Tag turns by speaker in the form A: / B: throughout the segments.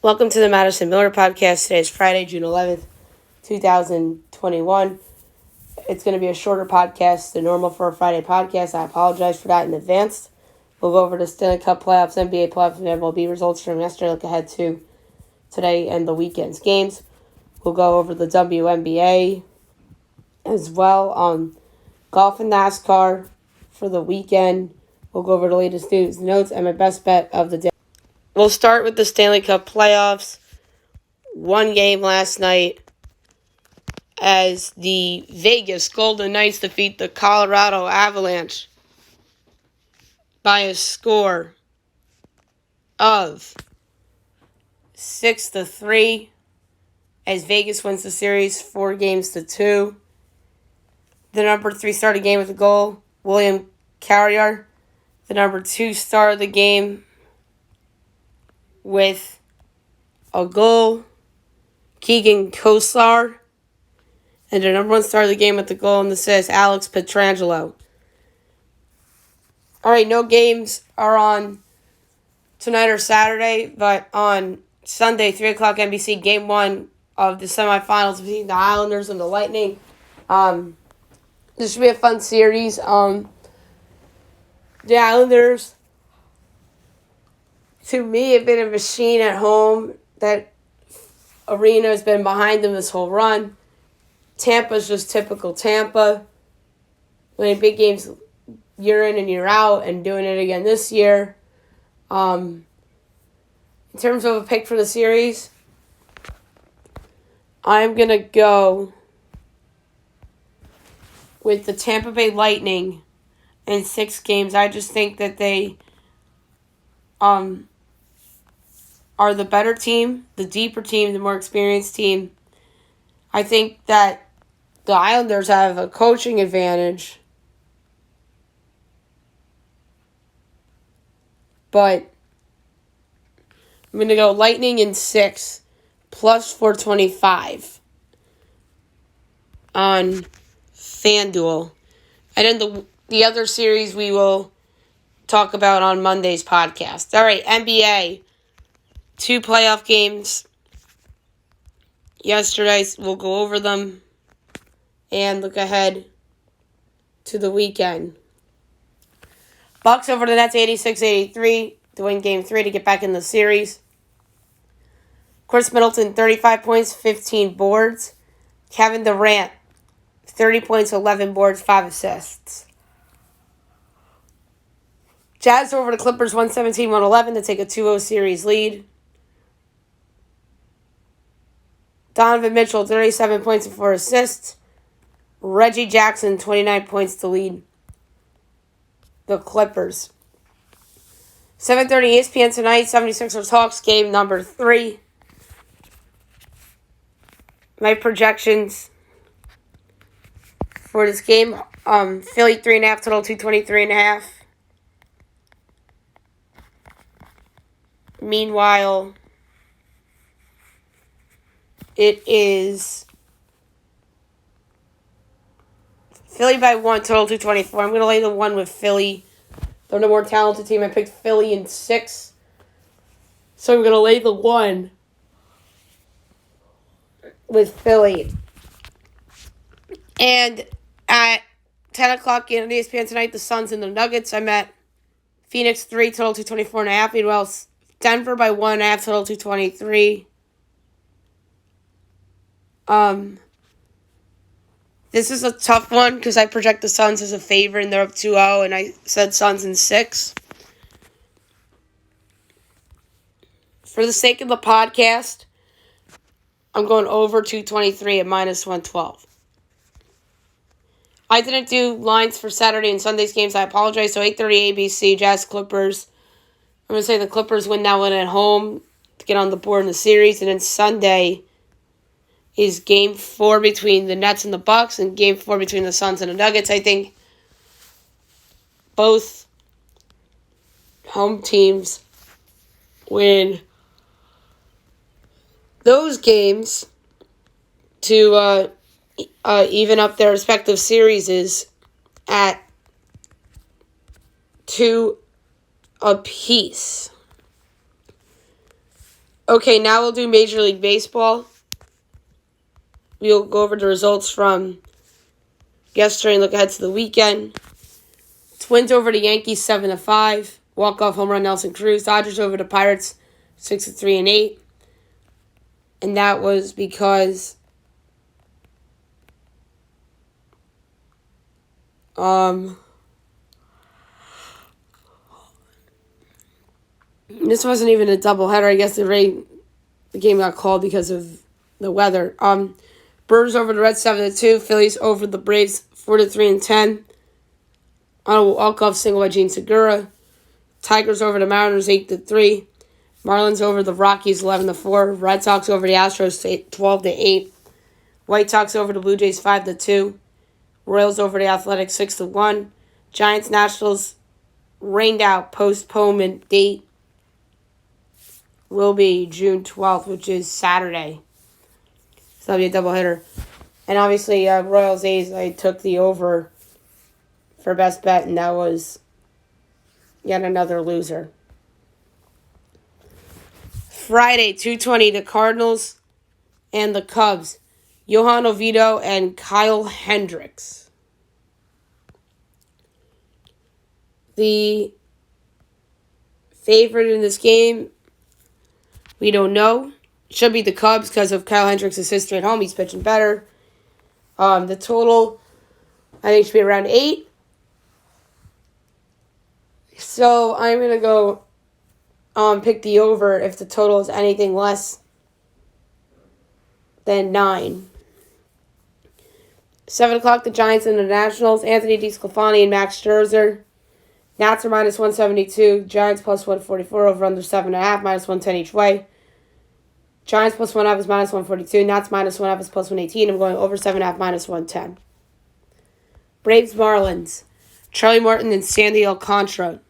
A: Welcome to the Madison Miller Podcast. Today is Friday, June 11th, 2021. It's going to be a shorter podcast than normal for a Friday podcast. I apologize for that in advance. We'll go over the Stanley Cup playoffs, NBA playoffs, and MLB results from yesterday. Look ahead to today and the weekend's games. We'll go over the WNBA as well, golf and NASCAR for the weekend. We'll go over the latest news, notes, and my best bet of the day. We'll start with the Stanley Cup playoffs. One game last night as the Vegas Golden Knights defeat the Colorado Avalanche by a score of 6-3 as Vegas wins the series 4-2. The number 3 started the game with a goal, William Carrier. The number 2 started the game with a goal, Keegan Kosar. And the number 1 started the game with the goal and assist, Alex Pietrangelo. All right, no games are on tonight or Saturday, but on Sunday, 3 o'clock NBC, Game 1 of the semifinals between the Islanders and the Lightning. This should be a fun series. The Islanders, to me, have been a machine at home. That arena has been behind them this whole run. Tampa's just typical Tampa. Winning big games year in and year out and doing it again this year. In terms of a pick for the series, I'm going to go with the Tampa Bay Lightning in 6 games. I just think that they are the better team, the deeper team, the more experienced team. I think that the Islanders have a coaching advantage. But I'm going to go Lightning in 6, plus 425 on FanDuel. And then the other series we will talk about on Monday's podcast. All right, NBA. 2 playoff games yesterday. We'll go over them and look ahead to the weekend. Bucks over the Nets 86-83 to win Game 3 to get back in the series. Chris Middleton, 35 points, 15 boards. Kevin Durant, 30 points, 11 boards, 5 assists. Jazz over the Clippers 117-111 to take a 2-0 series lead. Donovan Mitchell, 37 points and 4 assists. Reggie Jackson, 29 points to lead the Clippers. 7:30 ESPN tonight, 76ers Hawks, game number 3. My projections for this game, Philly 3.5, total 223.5. Meanwhile, it is Philly by 1, total 224. I'm going to lay the 1 with Philly. They're the more talented team. I picked Philly in 6. So I'm going to lay the 1 with Philly. And at 10 o'clock on ESPN tonight, the Suns and the Nuggets. I'm at Phoenix 3, total 224.5. Meanwhile, Denver by 1.5, total 223. This is a tough one because I project the Suns as a favorite and they're up 2-0, and I said Suns in 6. For the sake of the podcast, I'm going over 223 at minus 112. I didn't do lines for Saturday and Sunday's games. I apologize. So 8:30 ABC, Jazz Clippers. I'm going to say the Clippers win that one at home to get on the board in the series. And then Sunday is Game 4 between the Nets and the Bucks and Game 4 between the Suns and the Nuggets. I think both home teams win those games to even up their respective series at 2 apiece. Okay, now we'll do Major League Baseball. We'll go over the results from yesterday and look ahead to the weekend. Twins over the Yankees 7-5. Walk-off home run Nelson Cruz. Dodgers over the Pirates 6-3-8. And that was because this wasn't even a doubleheader. I guess the game got called because of the weather. Brewers over the Reds 7-2. Phillies over the Braves 4-3-10. On a walk-off single by Gene Segura. Tigers over the Mariners 8-3. Marlins over the Rockies 11-4. Red Sox over the Astros 12-8. White Sox over the Blue Jays 5-2. Royals over the Athletics 6-1. Giants Nationals rained out. Postponement date will be June 12th, which is Saturday. So that'll be a doubleheader. And obviously, Royals A's, I took the over for best bet, and that was yet another loser. Friday, 2:20, the Cardinals and the Cubs. Johan Oviedo and Kyle Hendricks. The favorite in this game, we don't know. It should be the Cubs because of Kyle Hendricks' history at home. He's pitching better. The total, I think, should be around 8. So I'm going to go pick the over if the total is anything less than 9. 7 o'clock, the Giants and the Nationals. Anthony DeSclafani and Max Scherzer. Nats are minus 172. Giants plus 144. Over under 7.5. Minus 110 each way. Giants plus 1.5 is minus 142. Nats minus 1.5 is plus 118. I'm going over 7.5 minus 110. Braves Marlins. Charlie Morton and Sandy Alcantara.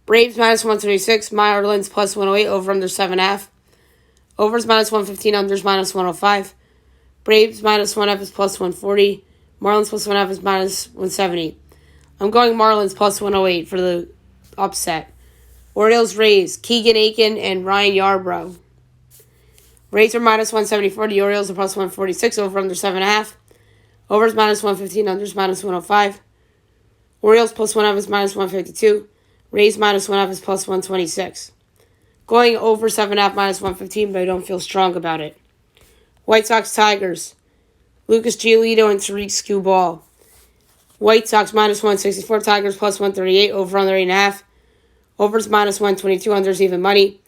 A: Braves minus 136. Marlins plus 108. Over under 7.5. Overs minus 115. Unders minus 105. Braves minus 1.5 is plus 140. Marlins plus 1.5 is minus 170. I'm going Marlins plus 108 for the upset. Orioles Rays. Keegan Aiken and Ryan Yarbrough. Rays are minus 174. The Orioles are plus 146. Over under 7.5. Overs minus 115. Unders minus 105. Orioles plus 1.5 is minus 152. Rays minus 1.5 is plus 126. Going over 7.5 minus 115, but I don't feel strong about it. White Sox Tigers. Lucas Giolito and Tariq Skubal. White Sox minus 164. Tigers plus 138. Over under 8.5. Overs minus 122. Unders even money.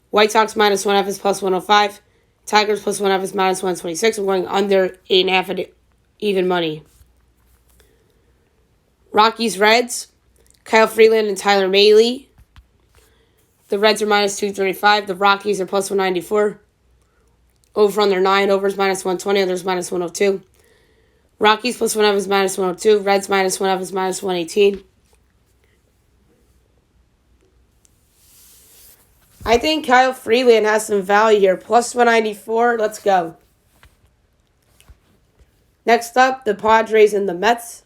A: White Sox minus 1.5 is plus 105. Tigers plus 1.5 is minus 126. I'm going under 8.5 at even money. Rockies Reds. Kyle Freeland and Tyler Mahle. The Reds are minus 235. The Rockies are plus 194. Over under 9. Overs minus 120. Unders minus 102. Rockies plus 1.5 is minus 102. Reds minus 1.5 is minus 118. I think Kyle Freeland has some value here. Plus 194. Let's go. Next up, the Padres and the Mets.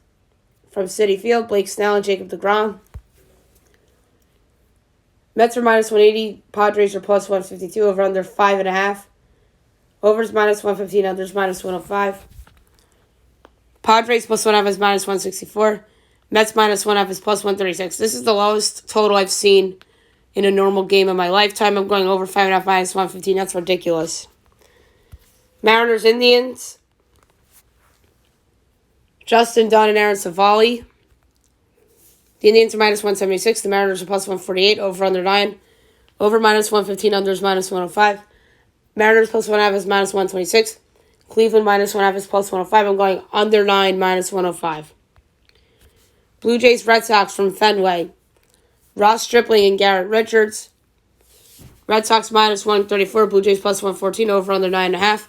A: From Citi Field, Blake Snell and Jacob deGrom. Mets are minus 180. Padres are plus 152. Over under 5.5. Overs minus 115. Unders minus 105. Padres plus 1.5 is minus 164. Mets minus 1.5 is plus 136. This is the lowest total I've seen in a normal game in my lifetime. I'm going over 5.5 minus 115. That's ridiculous. Mariners Indians. Justin Dunn and Aaron Savali. The Indians are minus 176. The Mariners are plus 148. Over under 9. Over minus 115. Unders minus 105. Mariners plus 1.5 is minus 126. Cleveland minus 1.5 is plus 105. I'm going under 9 minus 105. Blue Jays Red Sox from Fenway. Ross Stripling and Garrett Richards. Red Sox minus 134. Blue Jays plus 114. Over under 9.5.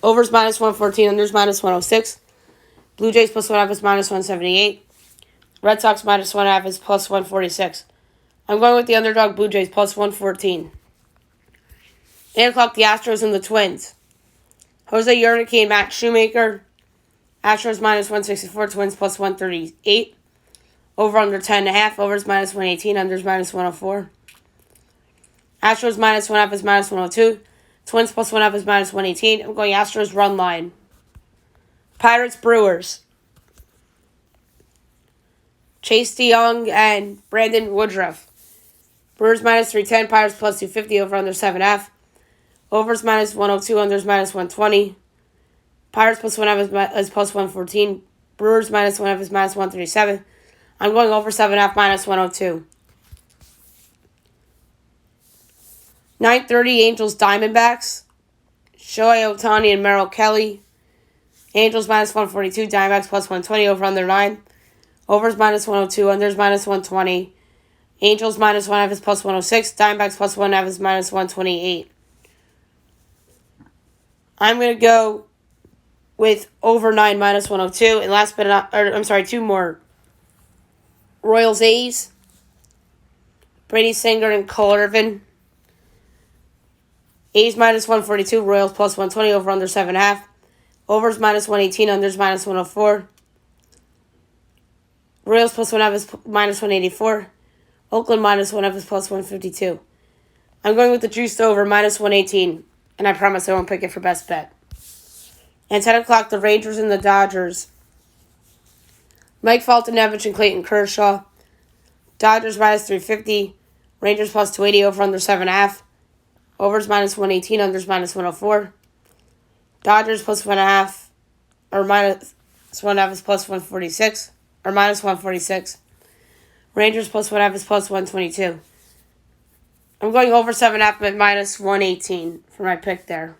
A: Overs minus 114. Unders minus 106. Blue Jays plus 1.5 is minus 178. Red Sox minus 1.5 is plus 146. I'm going with the underdog Blue Jays plus 114. 8 o'clock, the Astros and the Twins. Jose Urquidy and Max Shoemaker. Astros minus 164. Twins plus 138. Over under 10.5. Overs minus 118. Unders minus 104. Astros -1.5 is -102. Twins +1.5 is -118. I'm going Astros run line. Pirates Brewers. Chase DeYoung and Brandon Woodruff. Brewers -310. Pirates +250. Over under 7.5. Overs -102. Unders -120. Pirates +1.5 is +114. Brewers -1.5 is -137. I'm going over 7.5 -102. 9:30 Angels Diamondbacks. Shohei Ohtani and Merrill Kelly. Angels -142. Diamondbacks +120. Over under 9. Overs -102. Unders -120. Angels -1.5 is +106. Diamondbacks +1.5 is -128. I'm going to go with over 9 -102. And last but not, two more. Royals A's. Brady Singer and Cole Irvin. A's -142. Royals +120. Over under 7.5. Overs -118. Unders -104. Royals +1.5 is -184. Oakland -1.5 is +152. I'm going with the juiced over -118. And I promise I won't pick it for best bet. And 10 o'clock, the Rangers and the Dodgers. Mike Foltynewicz and Clayton Kershaw. Dodgers -350. Rangers +280. Over under 7.5. Overs -118. Unders -104. Dodgers +1.5. Or -1.5 is +146. Or -146. Rangers +1.5 is +122. I'm going over 7.5 at -118 for my pick there.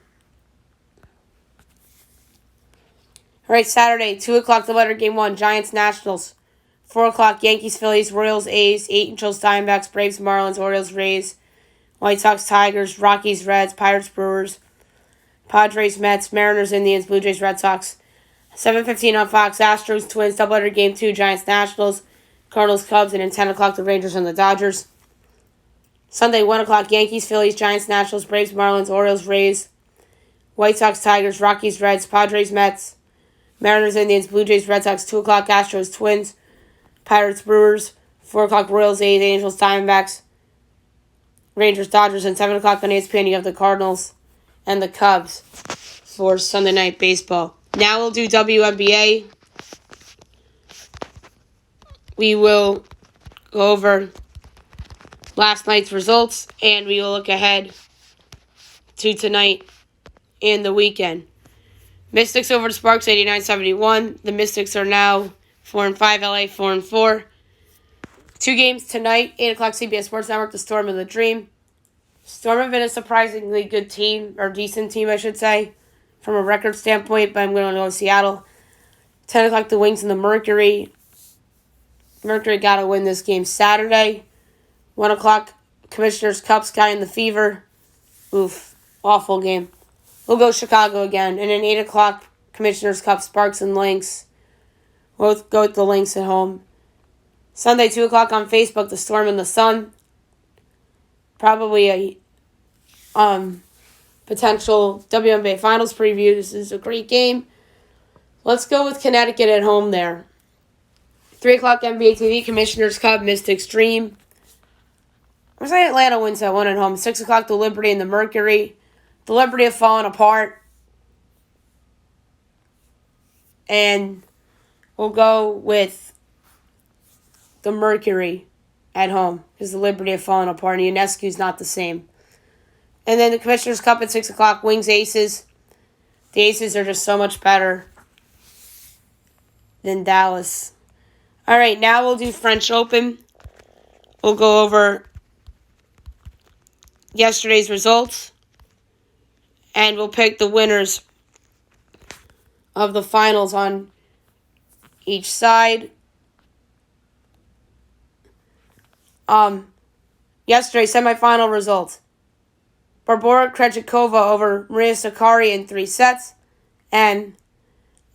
A: All right, Saturday, 2 o'clock, the letter game 1, Giants Nationals. 4 o'clock, Yankees Phillies, Royals A's, Angels Diamondbacks, Braves Marlins, Orioles Rays, White Sox Tigers, Rockies Reds, Pirates Brewers, Padres Mets, Mariners Indians, Blue Jays Red Sox. 7:15 on Fox, Astros Twins, doubleheader game 2, Giants Nationals, Cardinals Cubs, and then 10 o'clock, the Rangers and the Dodgers. Sunday, 1 o'clock, Yankees Phillies, Giants Nationals, Braves Marlins, Orioles Rays, White Sox Tigers, Rockies Reds, Padres Mets, Mariners Indians, Blue Jays Red Sox. 2 o'clock, Astros Twins, Pirates Brewers. 4 o'clock, Royals A's, Angels Diamondbacks, Rangers Dodgers, and 7 o'clock on ESPN you have the Cardinals and the Cubs for Sunday Night Baseball. Now we'll do WNBA. We will go over last night's results, and we will look ahead to tonight and the weekend. Mystics over the Sparks, 89-71. The Mystics are now 4-5, LA 4-4. 2 games tonight, 8 o'clock CBS Sports Network, the Storm and the Dream. Storm have been a surprisingly good team, or decent team, I should say, from a record standpoint, but I'm going to go with Seattle. 10 o'clock, the Wings and the Mercury. Mercury got to win this game Saturday. 1 o'clock, Commissioner's Cup, Sky and the Fever. Oof, awful game. We'll go Chicago again. And then 8 o'clock, Commissioner's Cup, Sparks and Lynx. We'll go with the Lynx at home. Sunday, 2 o'clock on Facebook, the Storm and the Sun. Probably a potential WNBA Finals preview. This is a great game. Let's go with Connecticut at home there. 3 o'clock NBA TV, Commissioner's Cup, Mystics Dream. I'm saying Atlanta wins that one at home. 6 o'clock, the Liberty and the Mercury. The Liberty have fallen apart. And we'll go with the Mercury at home because the Liberty have fallen apart and Ionescu's not the same. And then the Commissioner's Cup at 6 o'clock, Wings Aces. The Aces are just so much better than Dallas. All right, now we'll do French Open. We'll go over yesterday's results. And we'll pick the winners of the finals on each side. Yesterday, semifinal results. Barbora Krejcikova over Maria Sakkari in 3 sets. And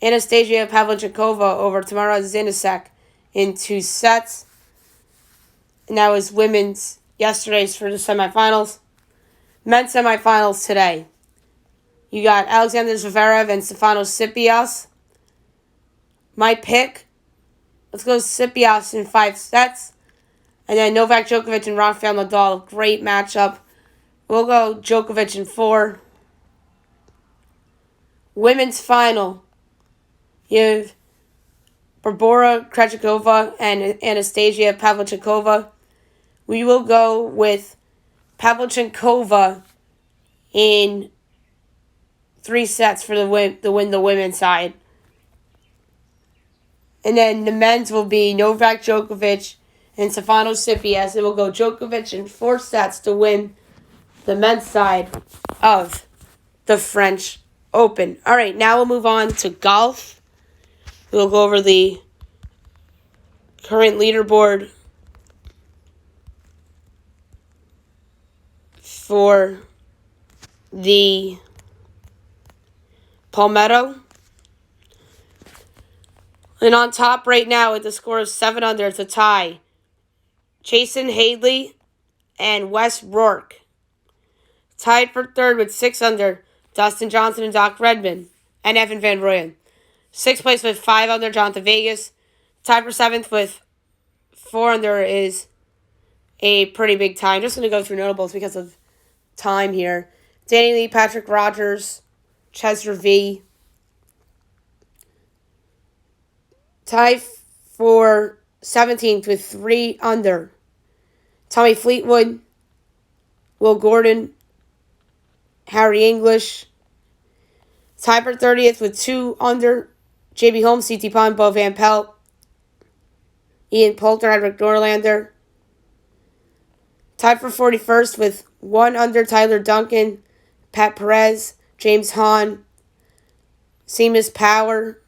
A: Anastasia Pavlyuchenkova over Tamara Zinisek in 2 sets. And that was women's yesterday's for the semifinals. Men's semifinals today. You got Alexander Zverev and Stefanos Tsitsipas. My pick, let's go Tsitsipas in 5 sets. And then Novak Djokovic and Rafael Nadal, great matchup. We'll go Djokovic in 4. Women's final. You have Barbora Krejcikova and Anastasia Pavlyuchenkova. We will go with Pavlyuchenkova in 3 sets for the win the women's side. And then the men's will be Novak Djokovic and Stefanos Tsitsipas. It will go Djokovic in 4 sets to win the men's side of the French Open. All right, now we'll move on to golf. We'll go over the current leaderboard for the Palmetto. And on top right now with the score of 7 under, it's a tie. Jason Haley and Wes Rourke. Tied for 3rd with 6 under, Dustin Johnson and Doc Redman and Evan Van Rooyen. 6th place with 5 under, Jonathan Vegas. Tied for 7th with 4 under is a pretty big tie. I'm just going to go through notables because of time here. Danny Lee, Patrick Rogers, Chester V. Tied for 17th with 3 under, Tommy Fleetwood, Will Gordon, Harry English. Tied for 30th with 2 under, JB Holmes, CT Pond, Bo Van Pelt, Ian Poulter, Hedrick Norlander. Tied for 41st with 1 under, Tyler Duncan, Pat Perez, James Hahn, Seamus Power,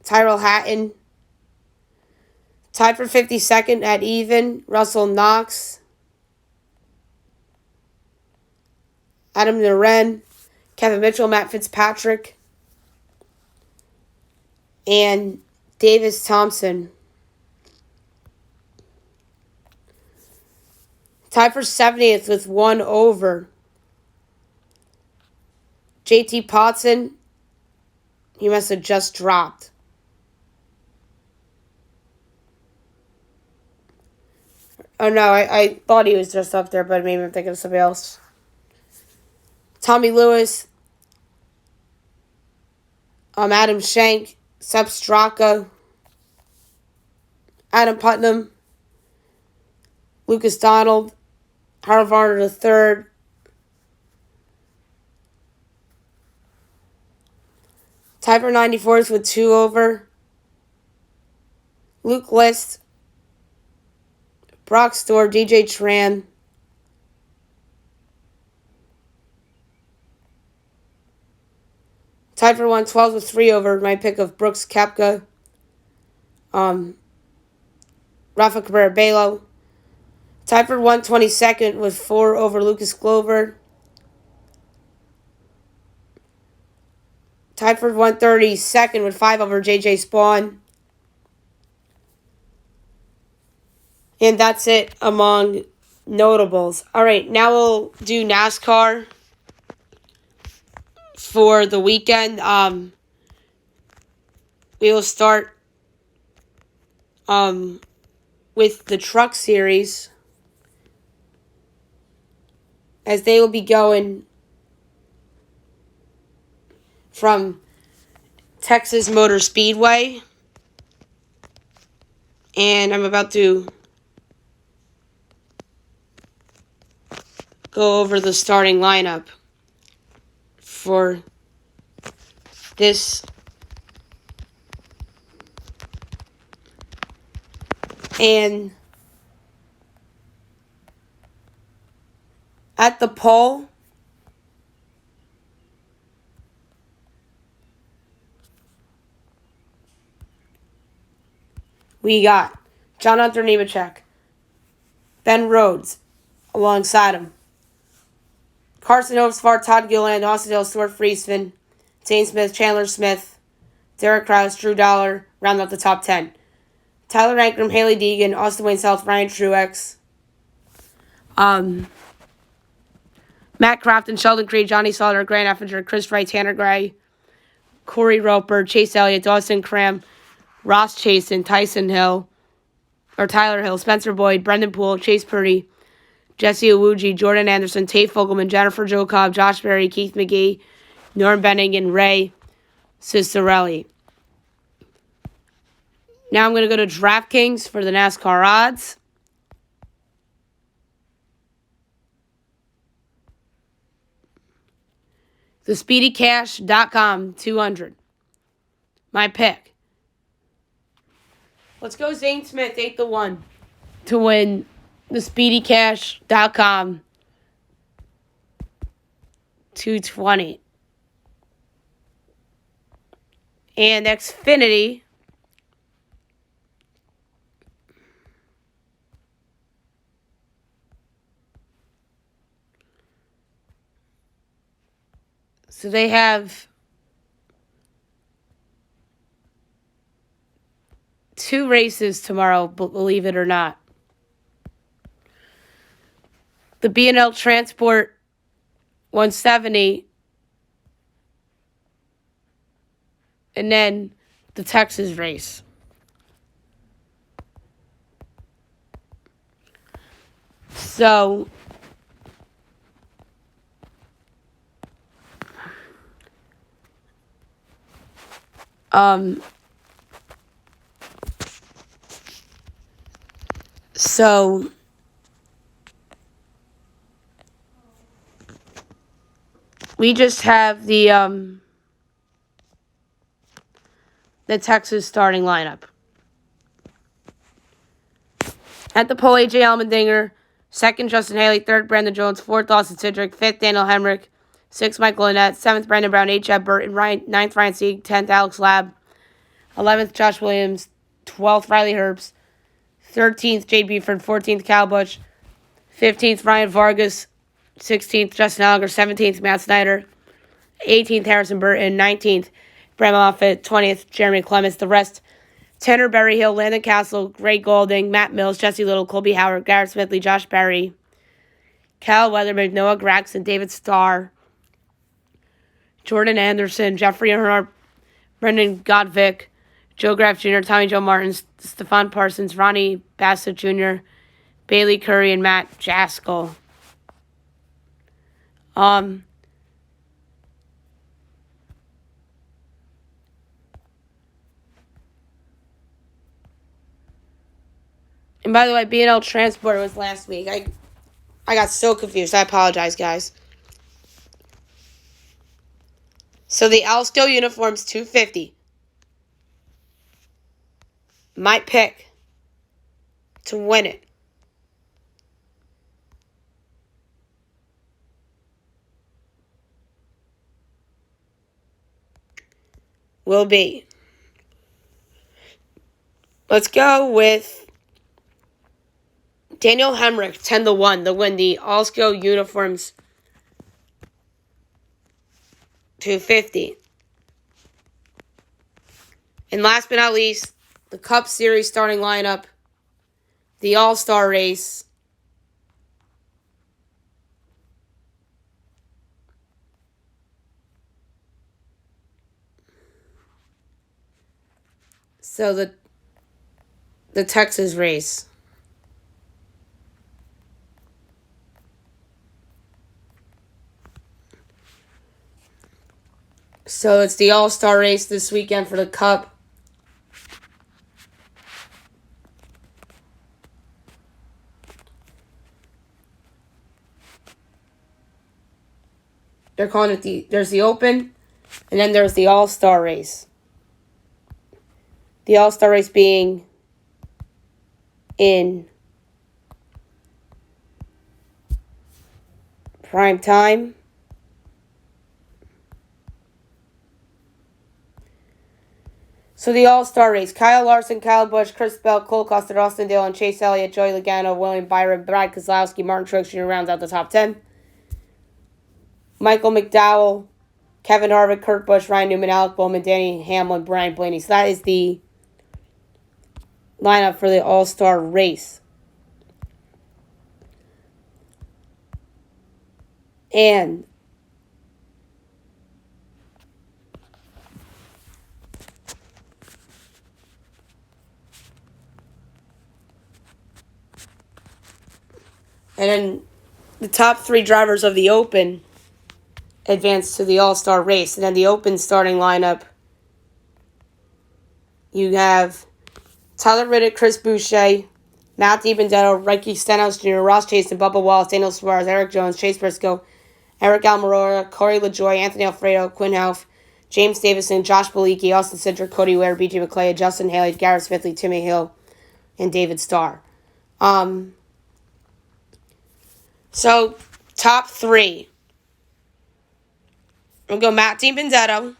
A: Tyrell Hatton. Tied for 52nd at even, Russell Knox, Adam Naren, Kevin Mitchell, Matt Fitzpatrick, and Davis Thompson. Tied for 70th with 1 over, JT Potson. He must have just dropped. Oh, no, I thought he was just up there, but maybe I'm thinking of somebody else. Tommy Lewis, Adam Schenk, Sepp Straka, Adam Putnam, Lucas Donald, Harold Varner III, tied for 94th with 2 over, Luke List, Brock Storr, DJ Tran, tied for 112 with 3 over, my pick of Brooks Koepka, Rafa Cabrera Bello. Tied for 122nd with 4 over, Lucas Glover. Tied for 132nd with 5 over, JJ Spawn. And that's it among notables. All right, now we'll do NASCAR for the weekend. We will start with the Truck Series, as they will be going from Texas Motor Speedway. And I'm about to go over the starting lineup for this. And at the pole, we got John Hunter Nemechek, Ben Rhodes alongside him, Carson Hocevar, Todd Gilliland, Austin Hill, Stuart Friesman, Zane Smith, Chandler Smith, Derek Krause, Drew Dollar, round out the top 10. Tyler Ankrum, Haley Deegan, Austin Wayne South, Ryan Truex, Matt Crafton, Sheldon Creed, Johnny Sauter, Grant Effinger, Chris Wright, Tanner Gray, Corey Roper, Chase Elliott, Dawson Cram, Ross Chasen, Tyler Hill, Spencer Boyd, Brendan Poole, Chase Purdy, Jesse Iwuji, Jordan Anderson, Tate Fogelman, Jennifer Jo Cobb, Josh Berry, Keith McGee, Norm Benning, and Ray Cicerelli. Now I'm going to go to DraftKings for the NASCAR odds. TheSpeedyCash.com, 200. My pick. Let's go Zane Smith, 8-1 to win TheSpeedyCash.com, 220. And Xfinity, so they have 2 races tomorrow, believe it or not. The B&L Transport 170, and then the Texas race. So, we just have the Texas starting lineup. At the pole, AJ Allmendinger. 2nd, Justin Haley. 3rd, Brandon Jones. 4th, Austin Cindric. 5th, Daniel Hemrick. 6th, Michael Annett. 7th, Brandon Brown. 8th, Jeb Burton. 9th, Ryan Sieg. 10th, Alex Labb. 11th, Josh Williams. 12th, Riley Herbst. 13th, Jade Buford. 14th, Cal Busch. 15th, Ryan Vargas. 16th, Justin Allgaier. 17th, Matt Snyder. 18th, Harrison Burton. 19th, Brad Moffitt. 20th, Jeremy Clements. The rest, Tanner Berryhill, Landon Castle, Ray Golding, Matt Mills, Jesse Little, Colby Howard, Garrett Smithley, Josh Berry, Cal Weatherman, Noah Gregson, David Starr, Jordan Anderson, Jeffrey Earnhardt, Brendan Godvick, Joe Graff Jr., Tommy Joe Martin, Stephon Parsons, Ronnie Bassett Jr., Bailey Curry, and Matt Jaskell. And by the way, B&L Transport was last week. I got so confused. I apologize, guys. So the Alsco uniform's $250. My pick to win it will be, let's go with Daniel Hemrick, 10-1 to win the Alsco uniforms, $250. And last but not least, the Cup Series starting lineup, the All-Star race. So the Texas race. So it's the All-Star race this weekend for the Cup. They're calling it there's the Open, and then there's the All-Star race. The All-Star race being in prime time. So the All-Star race, Kyle Larson, Kyle Busch, Chris Bell, Cole Custer, Austin Dillon, Chase Elliott, Joey Logano, William Byron, Brad Keselowski, Martin Truex Jr. rounds out the top 10. Michael McDowell, Kevin Harvick, Kurt Busch, Ryan Newman, Alec Bowman, Danny Hamlin, Brian Blaney. So that is the lineup for the All-Star race. And And then the top 3 drivers of the Open advance to the All-Star race. And then the Open starting lineup, you have Tyler Riddick, Chris Boucher, Matt DiBenedetto, Ricky Stenhouse Jr., Ross Chastain, Bubba Wallace, Daniel Suarez, Eric Jones, Chase Briscoe, Eric Almirola, Corey LaJoie, Anthony Alfredo, Quinn Houff, James Davison, Josh Bilicki, Austin Cindric, Cody Ware, B.J. McClay, Justin Haley, Garrett Smithley, Timmy Hill, and David Starr. So, top 3. We'll go Matt DiBenedetto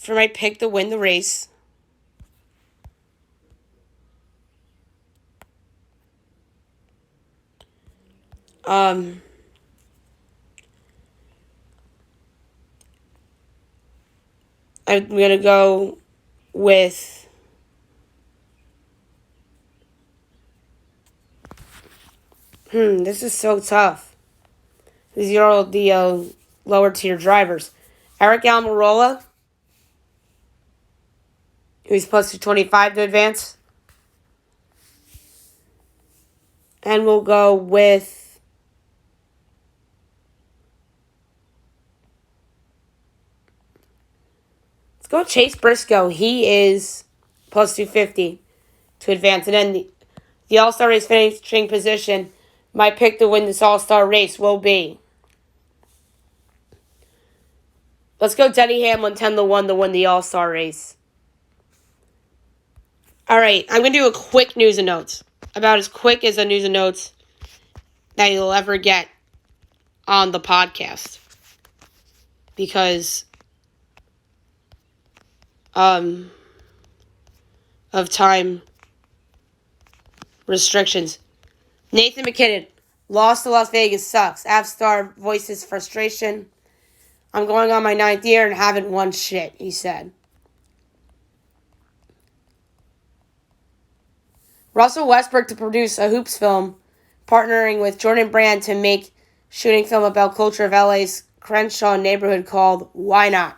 A: for my pick to win the race. I'm going to go with this is so tough. These are all the lower tier drivers. Eric Almirola, who's plus 225 to advance. And we'll go with go Chase Briscoe. He is plus 250 to advance. And then the All-Star race finishing position, my pick to win this All-Star race will be. Let's go Denny Hamlin 10-1 to win the All-Star race. All right, I'm going to do a quick news and notes. About as quick as a news and notes that you'll ever get on the podcast. Because of time restrictions. Nathan McKinnon, lost to Las Vegas sucks. Avstar voices frustration. I'm going on my 9th year and haven't won shit, he said. Russell Westbrook to produce a hoops film, partnering with Jordan Brand to make shooting film about culture of LA's Crenshaw neighborhood called Why Not?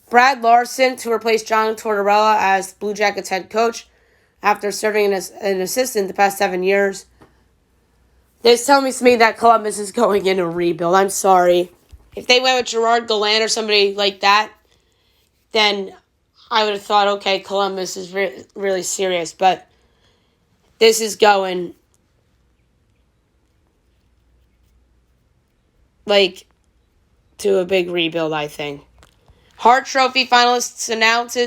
A: Brad Larson to replace John Tortorella as Blue Jackets head coach after serving as an assistant the past 7 years. This tells me that Columbus is going into a rebuild. I'm sorry. If they went with Gerard Gallant or somebody like that, then I would have thought, okay, Columbus is really serious. But this is going to a big rebuild, I think. Hart Trophy finalists announced: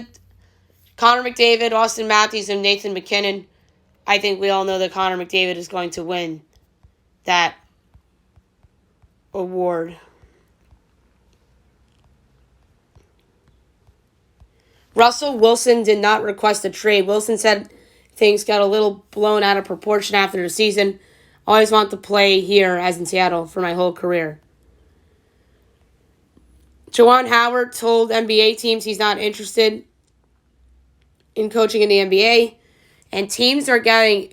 A: Connor McDavid, Austin Matthews, and Nathan McKinnon. I think we all know that Connor McDavid is going to win that award. Russell Wilson did not request a trade. Wilson said things got a little blown out of proportion after the season. Always want to play here, as in Seattle, for my whole career. Juwan Howard told NBA teams he's not interested in coaching in the NBA. And teams are getting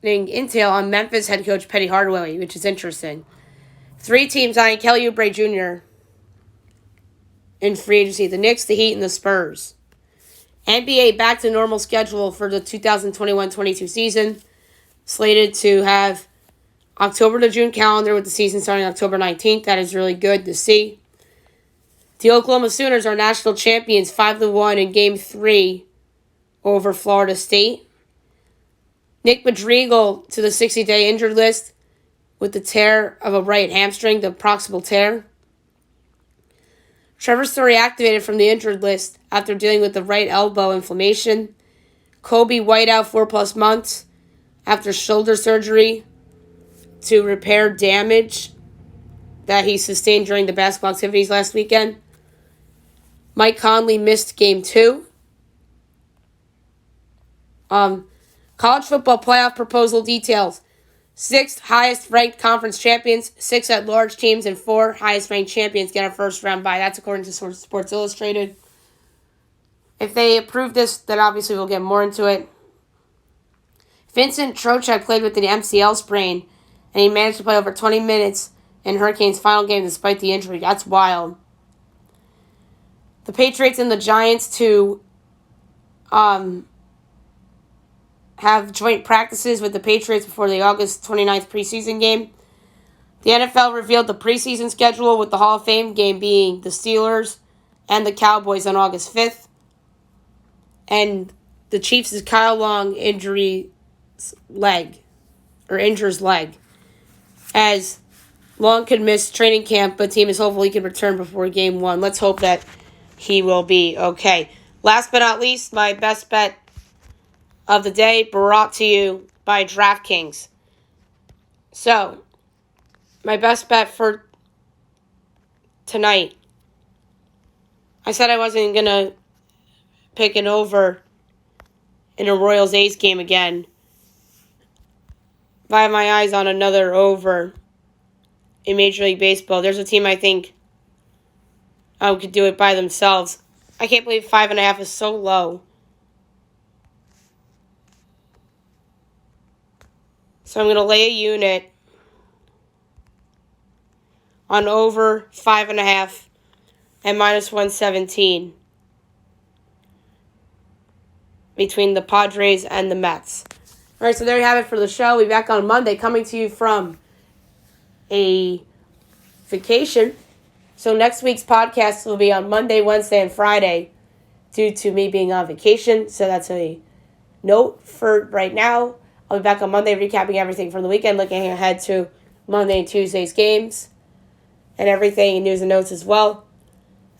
A: intel on Memphis head coach Penny Hardaway, which is interesting. 3 teams eyeing Kelly Oubre Jr. in free agency: the Knicks, the Heat, and the Spurs. NBA back to normal schedule for the 2021-22 season. Slated to have October to June calendar with the season starting October 19th. That is really good to see. The Oklahoma Sooners are national champions 5-1 in Game 3 over Florida State. Nick Madrigal to the 60-day injured list with the tear of a right hamstring, the proximal tear. Trevor Story activated from the injured list after dealing with the right elbow inflammation. Kobe White out 4+ months after shoulder surgery to repair damage that he sustained during the basketball activities last weekend. Mike Conley missed Game 2. College football playoff proposal details: 6 highest-ranked conference champions, 6 at-large teams, and 4 highest-ranked champions get a first-round bye. That's according to Sports Illustrated. If they approve this, then obviously we'll get more into it. Vincent Trocheck played with an MCL sprain, and he managed to play over 20 minutes in Hurricanes' final game despite the injury. That's wild. the Patriots and the Giants to have joint practices with the Patriots before the August 29th preseason game. The NFL revealed the preseason schedule, with the Hall of Fame game being the Steelers and the Cowboys on August 5th. And the Chiefs' Kyle Long injures leg, as Long could miss training camp, but team is hopeful he can return before Game 1. Let's hope that he will be okay. Last but not least, my best bet of the day, brought to you by DraftKings. So, my best bet for tonight. I said I wasn't going to pick an over in a Royals-A's game again. If I have my eyes on another over in Major League Baseball, there's a team I think could do it by themselves. I can't believe 5.5 is so low. So I'm going to lay a unit on over 5.5 and minus 117 between the Padres and the Mets. All right, so there you have it for the show. We'll be back on Monday, coming to you from a vacation. So next week's podcast will be on Monday, Wednesday, and Friday due to me being on vacation. So that's a note for right now. I'll be back on Monday recapping everything from the weekend, looking ahead to Monday and Tuesday's games and everything, and news and notes as well.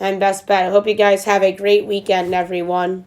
A: And best bet. I hope you guys have a great weekend, everyone.